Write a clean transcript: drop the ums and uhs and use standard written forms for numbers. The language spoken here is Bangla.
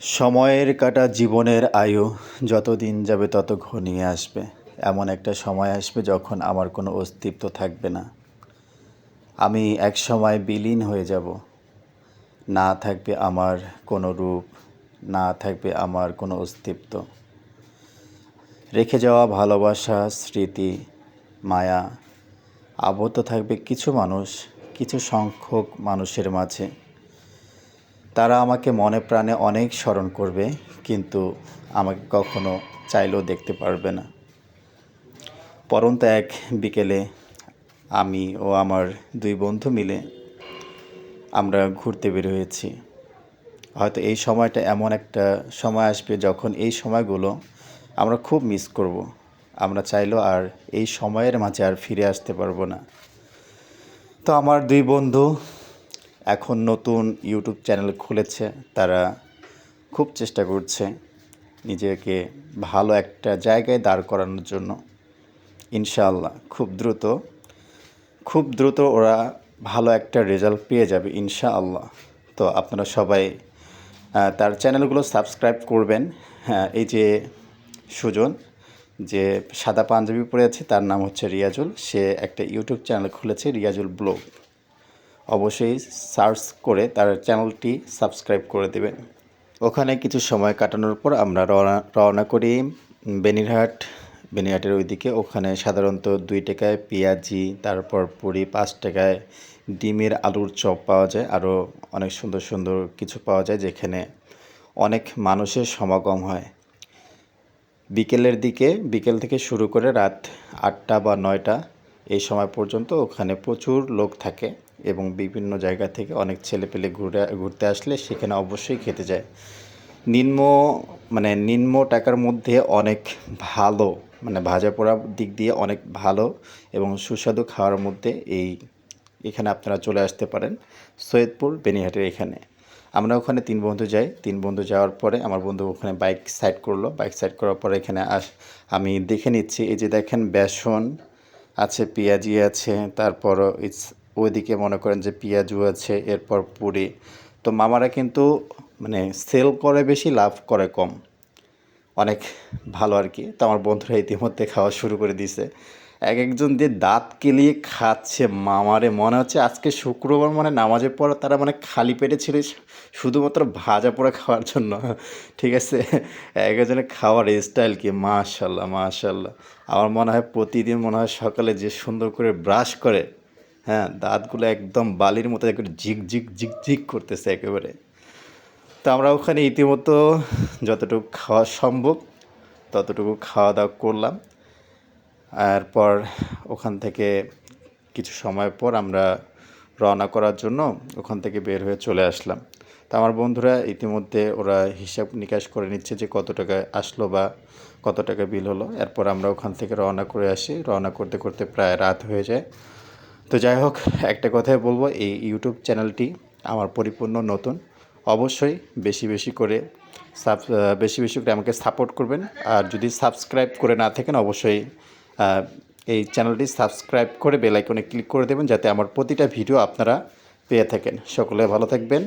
সময়ের কাঁটা জীবনের আয়ু যতদিন যাবে তত ঘনিয়ে আসবে। এমন একটা সময় আসবে যখন আমার কোনো অস্তিত্ব থাকবে না। আমি একসময় বিলীন হয়ে যাব। না থাকবে আমার কোনো রূপ, না থাকবে আমার কোনো অস্তিত্ব। রেখে যাওয়া ভালোবাসা, স্মৃতি, মায়া আবদ্ধ থাকবে কিছু মানুষ, কিছু সংখ্যক মানুষের মাঝে। তারা আমাকে মনে প্রাণে অনেক স্মরণ করবে, কিন্তু আমাকে কখনো চাইলেও দেখতে পারবে না। পরন্ত এক বিকেলে আমি ও আমার দুই বন্ধু মিলে আমরা ঘুরতে বের হয়েছি। হয়তো এই সময়টা এমন একটা সময় আসবে যখন এই সময়গুলো আমরা খুব মিস করব। আমরা চাইলেও আর এই সময়ের মাঝে আর ফিরে আসতে পারবো না। তো আমার দুই বন্ধু এখন নতুন ইউটিউব চ্যানেল খুলেছে। তারা খুব চেষ্টা করছে নিজেকে ভালো একটা জায়গায় দাঁড় করানোর জন্য। ইনশাআল্লাহ খুব দ্রুত ওরা ভালো একটা রেজাল্ট পেয়ে যাবে ইনশাআল্লাহ। তো আপনারা সবাই তার চ্যানেলগুলো সাবস্ক্রাইব করবেন। হ্যাঁ, এই যে সুজন যে সাদা পাঞ্জাবি পরে আছে, তার নাম হচ্ছে রিয়াজুল। সে একটা ইউটিউব চ্যানেল খুলেছে, রিয়াজুল ব্লগ। অবশ্যই সার্চ করে তার চ্যানেলটি সাবস্ক্রাইব করে দেবেন। ওখানে কিছু সময় কাটানোর পর আমরা রওনা করি বেনিরহাটের ওইদিকে। ওখানে সাধারণত 2 টাকায় পেঁয়াজি, তারপর পুরি, 5 টাকায় ডিমের আলুর চপ পাওয়া যায়। আরও অনেক সুন্দর সুন্দর কিছু পাওয়া যায়, যেখানে অনেক মানুষের সমাগম হয়। বিকেল থেকে শুরু করে রাত 8টা বা 9টা এই সময় পর্যন্ত ওখানে প্রচুর লোক থাকে, এবং বিভিন্ন জায়গা থেকে অনেক ছেলেপেলে ঘুরতে আসলে সেখানে অবশ্যই খেতে যায়। নিম্ন টাকার মধ্যে অনেক ভালো, ভাজা পোড়া দিক দিয়ে অনেক ভালো এবং সুস্বাদু খাওয়ার মধ্যে এখানে আপনারা চলে আসতে পারেন, সৈয়দপুর বেনিহাটের এখানে। আমরা ওখানে 3 বন্ধু যাই। 3 বন্ধু যাওয়ার পরে আমার বন্ধু ওখানে বাইক সাইড করলো। বাইক সাইড করার পরে এখানে আমি দেখে নিচ্ছি। এই যে দেখেন, বেসন আছে, পেঁয়াজি আছে, তারপরও ওইদিকে মনে করেন যে পেঁয়াজু আছে, এরপর পুরি। তো মামারা কিন্তু সেল করে বেশি, লাভ করে কম, অনেক ভালো আর কি। তো আমার বন্ধুরা ইতিমধ্যে খাওয়া শুরু করে দিয়েছে। একজন দিয়ে দাঁত কেলিয়ে খাচ্ছে। মামারে মনে হচ্ছে আজকে শুক্রবার, নামাজের পর তারা খালি পেটে ছিল শুধুমাত্র ভাজা পোড়া খাওয়ার জন্য। ঠিক আছে, একজনের খাওয়ার স্টাইল কি মাশাল্লাহ মাশাল্লাহ। আমার মনে হয় প্রতিদিন সকালে যে সুন্দর করে ব্রাশ করে, হ্যাঁ, দাঁতগুলো একদম বালির মতো একটু ঝিক করতেছে একেবারে। তো আমরা ওখানে ইতিমধ্যে যতটুকু খাওয়া সম্ভব ততটুকু খাওয়া দাওয়া করলাম। এরপর ওখান থেকে কিছু সময় পর আমরা রওনা করার জন্য ওখান থেকে বের হয়ে চলে আসলাম। তো আমার বন্ধুরা ইতিমধ্যে ওরা হিসাব নিকাশ করে নিচ্ছে যে কত টাকা আসলো বা কত টাকা বিল হলো। এরপর আমরা ওখান থেকে রওনা করে আসি। রওনা করতে করতে প্রায় রাত হয়ে যায়। তো যাই হোক, একটা কথাই বলবো, এই ইউটিউব চ্যানেলটি আমার পরিপূর্ণ নতুন। অবশ্যই বেশি বেশি করে আমাকে সাপোর্ট করবেন। আর যদি সাবস্ক্রাইব করে না থাকেন, অবশ্যই এই চ্যানেলটি সাবস্ক্রাইব করে বেল আইকনে ক্লিক করে দেবেন, যাতে আমার প্রতিটা ভিডিও আপনারা পেয়ে থাকেন। সকলে ভালো থাকবেন।